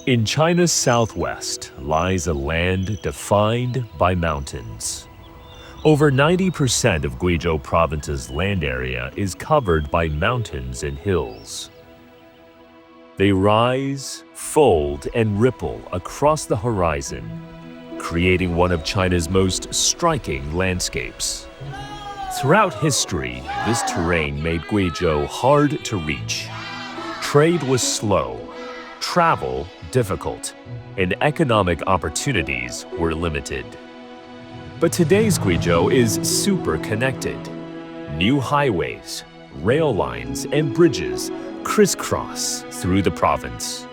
In China's southwest lies a land defined by mountains. Over 90% of Guizhou province's land area is covered by mountains and hills. They rise, fold, and ripple across the horizon, creating one of China's most striking landscapes. Throughout history, this terrain made Guizhou hard to reach. Trade was slow, travel difficult, and economic opportunities were limited. But today's Guizhou is super connected. New highways, rail lines, and bridges crisscross through the province.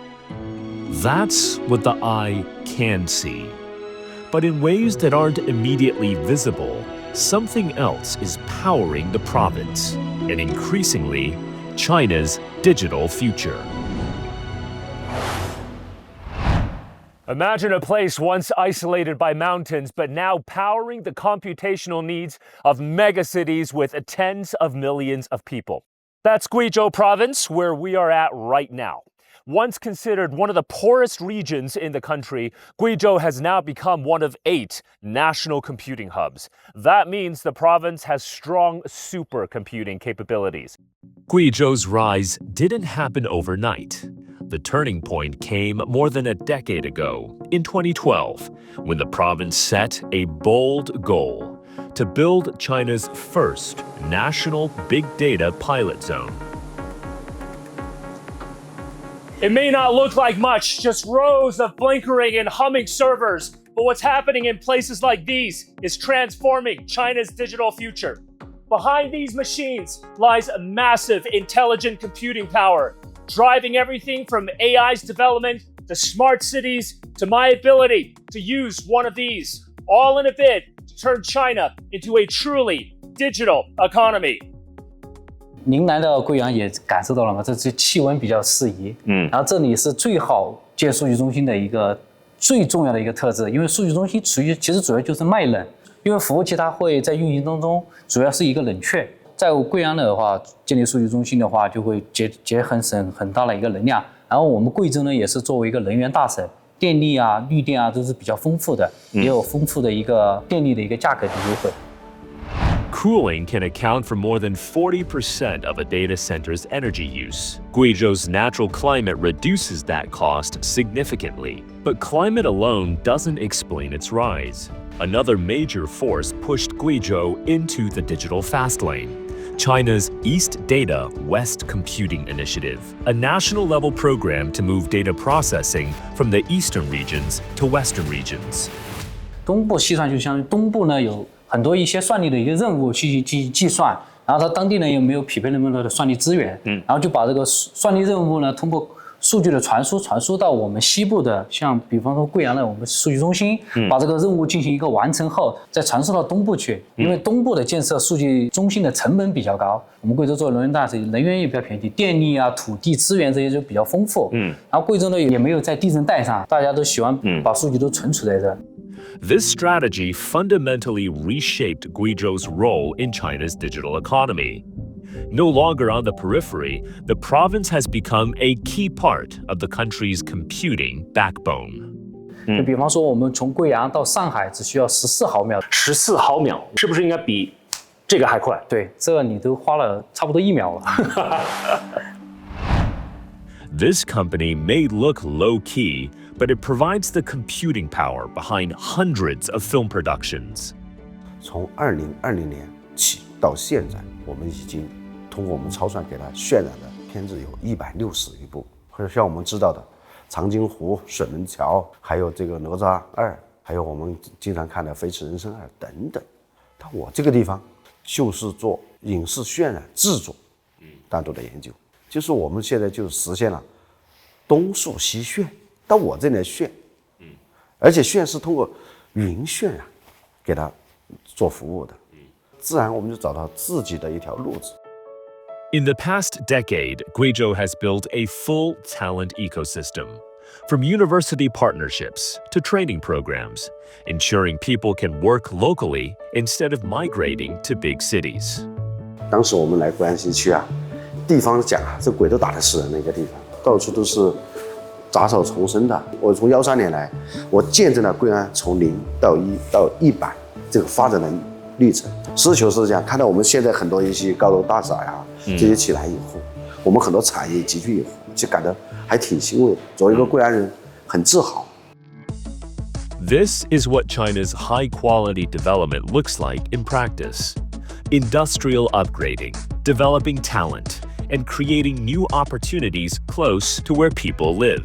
That's what the eye can see. But in ways that aren't immediately visible, something else is powering the province, and increasingly, China's digital future. Imagine a place once isolated by mountains, but now powering the computational needs of megacities with tens of millions of people. That's Guizhou province, where we are at right now. Once considered one of the poorest regions in the country, Guizhou has now become one of 8 national computing hubs. That means the province has strong supercomputing capabilities. Guizhou's rise didn't happen overnight. The turning point came more than a decade ago, in 2012, when the province set a bold goal to build China's first national big data pilot zone. It may not look like much, just rows of blinkering and humming servers, but what's happening in places like these is transforming China's digital future. Behind these machines lies a massive intelligent computing power, driving everything from AI's development to smart cities to my ability to use one of these, all in a bid to turn China into a truly digital economy. 您来到贵阳也感受到了吗？这气温比较适宜，然后这里是最好建数据中心的一个最重要的一个特质，因为数据中心其实主要就是卖冷，因为服务器它会在运行当中主要是一个冷却。在贵阳的话，建立数据中心的话，就会节省很大的一个能量。然后我们贵州呢，也是作为一个能源大省，电力啊、绿电啊都是比较丰富的，也有丰富的一个电力的一个价格的优惠。Cooling can account for more than 40% of a data center's energy use. Guizhou's natural climate reduces that cost significantly. But climate alone doesn't explain its rise. Another major force pushed Guizhou into the digital fast lane. China's East Data West Computing Initiative, a national-level program to move data processing from the eastern regions to western regions. 东部西算就相当于东部呢有很多一些算力的一个任务去计算，然后它当地呢又没有匹配那么多的算力资源，然后就把这个算力任务呢通过数据的传输到我们西部的，像比方说贵阳的我们数据中心，把这个任务进行一个完成后，再传输到东部去。因为东部的建设数据中心的成本比较高，我们贵州作为能源大省，能源也比较便宜，电力啊、土地资源这些就比较丰富。然后贵州呢也没有在地震带上，大家都喜欢把数据都存储在这。This strategy fundamentally reshaped Guizhou's role in China's digital economy. No longer on the periphery, the province has become a key part of the country's computing backbone. 就比方说，我们从贵阳到上海只需要14毫秒，14毫秒是不是应该比这个还快？对，这你都花了差不多1秒了。This company may look low-key, but it provides the computing power behind hundreds of film productions. 从2020年起到现在，我们已经通过我们超算给它渲染的片子有161部，或者像我们知道的长津湖、水门桥，还有这个哪吒2，还有我们经常看的飞驰人生2等等。但我这个地方就是做影视渲染制作单独的研究，就是我们现在就实现了东数西渲，到我这里来渲，而且渲是通过云渲染给它做服务的，自然我们就找到自己的一条路子。In the past decade, Guizhou has built a full talent ecosystem, from university partnerships to training programs, ensuring people can work locally instead of migrating to big cities. 当时我们来贵安新区啊，地方讲啊，这鬼都打得死人的一个地方，到处都是杂草丛生的。我从13年来，我见证了贵安从0到1到100这个发展的历程。实事求是这样，看到我们现在很多一些高楼大厦呀，这些起来以后，我们很多产业集聚以后，就感到还挺欣慰的。作为一个贵安人，很自豪。This is what China's high-quality development looks like in practice. Industrial upgrading, developing talent, and creating new opportunities close to where people live.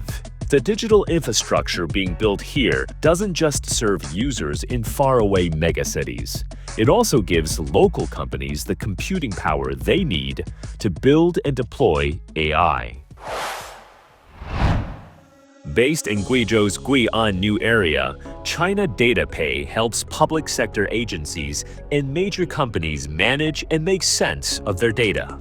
The digital infrastructure being built here doesn't just serve users in faraway megacities. It also gives local companies the computing power they need to build and deploy AI. Based in Guizhou's Gui'an New Area, China DataPay helps public sector agencies and major companies manage and make sense of their data.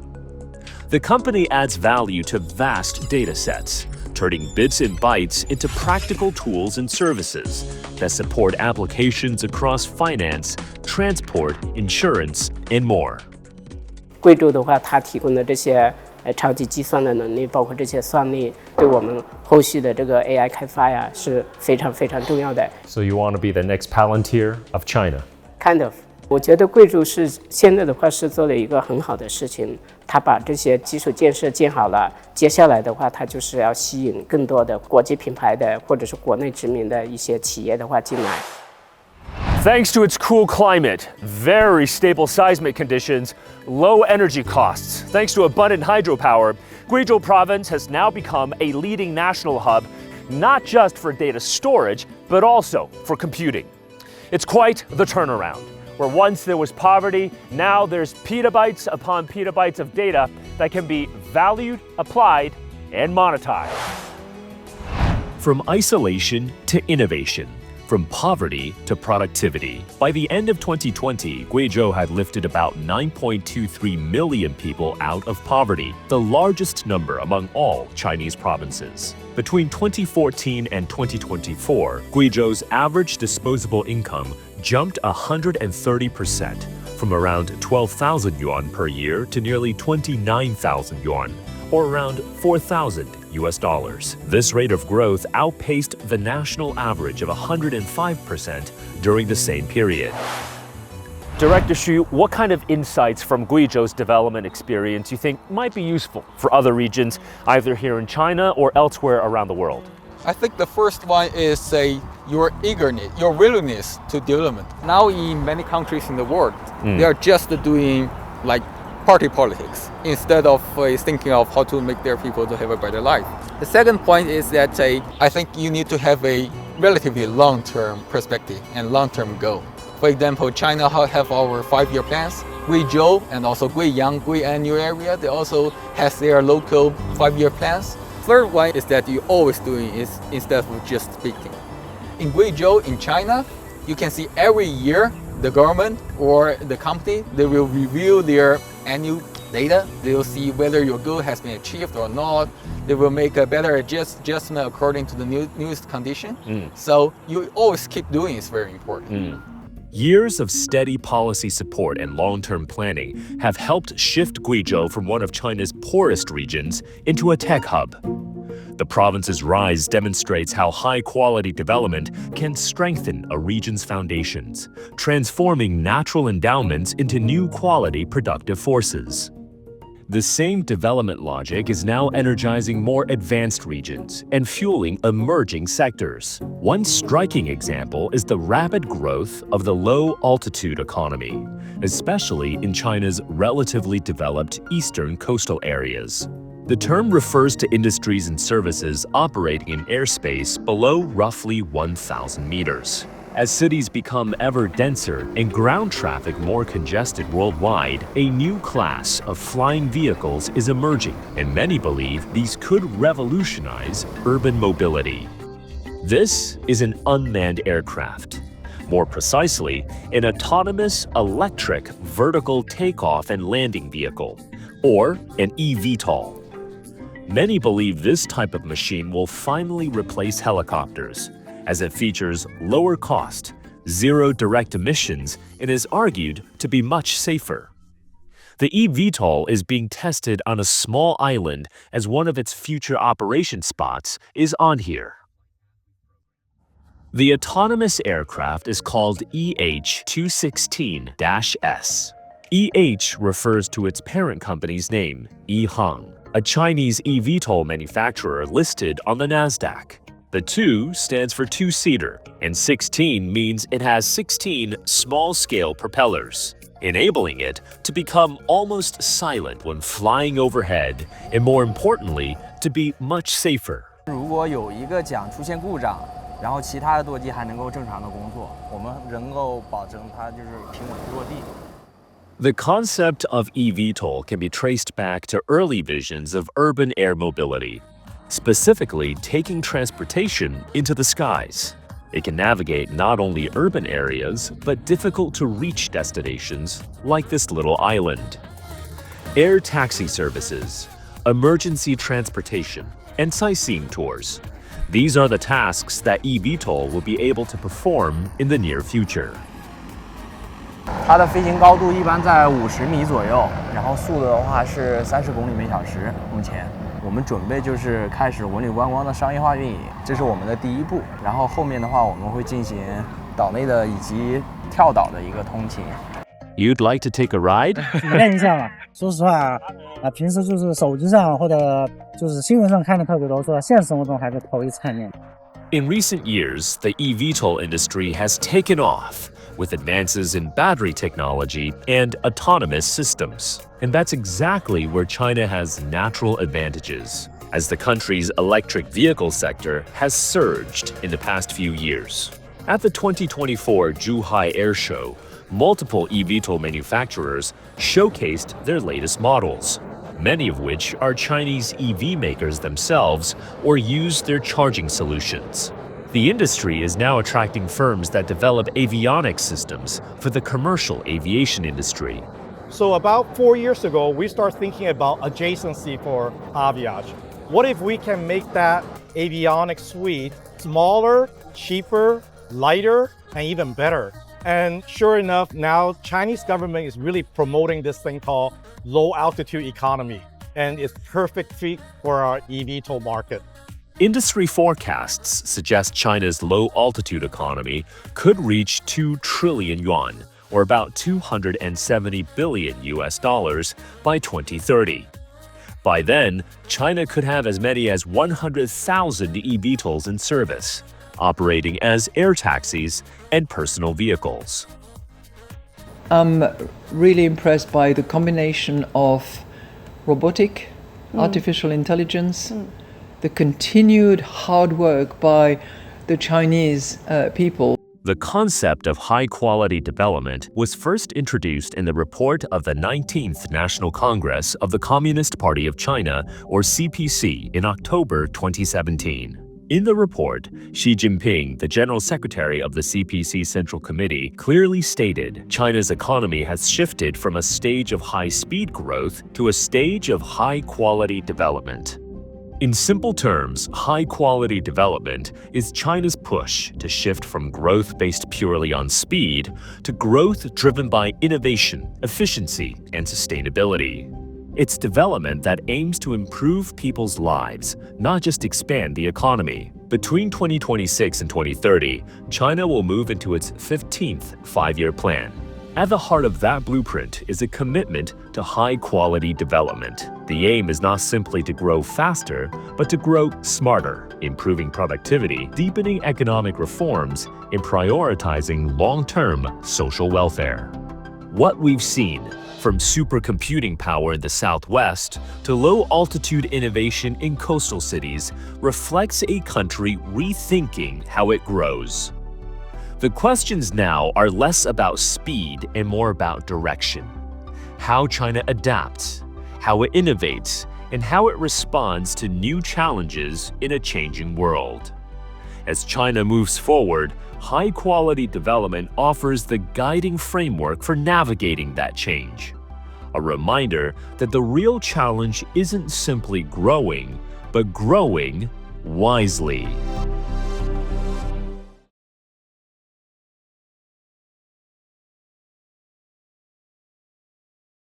The company adds value to vast data sets, turning bits and bytes into practical tools and services that support applications across finance, transport, insurance, and more. 贵州的话，它提供的这些超级计算的能力，包括这些算力，对我们后续的这个 AI 开发呀是非常非常重要的。So you want to be the next Palantir of China? Kind of， 我觉得贵州是现在的话是做了一个很好的事情，它把这些基础建设建好了，接下来的话，它就是要吸引更多的国际品牌的或者是国内知名的一些企业的话进来。Thanks to its cool climate, very stable seismic conditions, low energy costs, thanks to abundant hydropower, Guizhou province has now become a leading national hub, not just for data storage, but also for computing. It's quite the turnaround. Where once there was poverty, now there's petabytes upon petabytes of data that can be valued, applied, and monetized. From isolation to innovation, from poverty to productivity. By the end of 2020, Guizhou had lifted about 9.23 million people out of poverty, the largest number among all Chinese provinces. Between 2014 and 2024, Guizhou's average disposable income jumped 130%, from around 12,000 yuan per year to nearly 29,000 yuan, or around $4,000 US. This rate of growth outpaced the national average of 105% during the same period. Director Xu, what kind of insights from Guizhou's development experience you think might be useful for other regions, either here in China or elsewhere around the world? I think the first one is your eagerness, your willingness to develop. Now in many countries in the world, they are just doing like party politics instead of thinking of how to make their people to have a better life. The second point is that I think you need to have a relatively long-term perspective and long-term goal. For example, China have our 5-year plans. Guizhou and also Guiyang, Gui'an New Area, they also has their local 5-year plans. Third one is that you always doing is instead of just speaking. In Guizhou, in China, you can see every year the government or the company, they will review their annual data. They will see whether your goal has been achieved or not. They will make a better adjustment according to the newest condition. So you always keep doing is very important. Years of steady policy support and long-term planning have helped shift Guizhou from one of China's poorest regions into a tech hub. The province's rise demonstrates how high-quality development can strengthen a region's foundations, transforming natural endowments into new quality productive forces. The same development logic is now energizing more advanced regions and fueling emerging sectors. One striking example is the rapid growth of the low-altitude economy, especially in China's relatively developed eastern coastal areas. The term refers to industries and services operating in airspace below roughly 1,000 meters. As cities become ever denser and ground traffic more congested worldwide, a new class of flying vehicles is emerging, and many believe these could revolutionize urban mobility. This is an unmanned aircraft. More precisely, an autonomous electric vertical takeoff and landing vehicle, or an eVTOL. Many believe this type of machine will finally replace helicopters, as it features lower cost, zero direct emissions, and is argued to be much safer. The eVTOL is being tested on a small island as one of its future operation spots is on here. The autonomous aircraft is called EH-216-S. EH refers to its parent company's name, EHang, a Chinese eVTOL manufacturer listed on the Nasdaq. The 2 stands for two-seater, and 16 means it has 16 small-scale propellers, enabling it to become almost silent when flying overhead, and more importantly, to be much safer. 如果有一个桨出现故障，然后其他的舵机还能够正常的工作，我们能够保证它就是平稳落地。 The concept of eVTOL can be traced back to early visions of urban air mobility, specifically taking transportation into the skies. It can navigate not only urban areas, but difficult-to-reach destinations like this little island. Air taxi services, emergency transportation, and sightseeing tours. These are the tasks that eVTOL will be able to perform in the near future. 它的飞行高度一般在50米左右，然后速度的话是30公里每小时。目前我们准备就是开始文旅观光的商业化运营，这是我们的第一步。然后后面的话，我们会进行岛内的以及跳岛的一个通勤。You'd like to take a ride? 体验一下嘛。说实话平时就是手机上或者就是新闻上看的特别多，说现实生活中还是头一次看见。In recent years, the eVTOL industry has taken off with advances in battery technology and autonomous systems. And that's exactly where China has natural advantages, as the country's electric vehicle sector has surged in the past few years. At the 2024 Zhuhai Air Show, multiple eVTOL manufacturers showcased their latest models, many of which are Chinese EV makers themselves or use their charging solutions. The industry is now attracting firms that develop avionics systems for the commercial aviation industry. So about 4 years ago, we started thinking about adjacency for aviation. What if we can make that avionics suite smaller, cheaper, lighter, and even better? And sure enough, now Chinese government is really promoting this thing called low altitude economy, and it's perfect fit for our eVTOL market. Industry forecasts suggest China's low-altitude economy could reach 2 trillion yuan, or about $270 billion by 2030. By then, China could have as many as 100,000 eVTOLs in service, operating as air taxis and personal vehicles. I'm really impressed by the combination of robotic, artificial intelligence, the continued hard work by the Chinese people. The concept of high-quality development was first introduced in the report of the 19th National Congress of the Communist Party of China, or CPC, in October 2017. In the report, Xi Jinping, the General Secretary of the CPC Central Committee, clearly stated China's economy has shifted from a stage of high-speed growth to a stage of high-quality development. In simple terms, high-quality development is China's push to shift from growth based purely on speed to growth driven by innovation, efficiency, and sustainability. It's development that aims to improve people's lives, not just expand the economy. Between 2026 and 2030, China will move into its 15th five-year plan. At the heart of that blueprint is a commitment to high-quality development. The aim is not simply to grow faster, but to grow smarter, improving productivity, deepening economic reforms, and prioritizing long-term social welfare. What we've seen, from supercomputing power in the Southwest to low-altitude innovation in coastal cities, reflects a country rethinking how it grows. The questions now are less about speed and more about direction. How China adapts, how it innovates, and how it responds to new challenges in a changing world. As China moves forward, high-quality development offers the guiding framework for navigating that change. A reminder that the real challenge isn't simply growing, but growing wisely.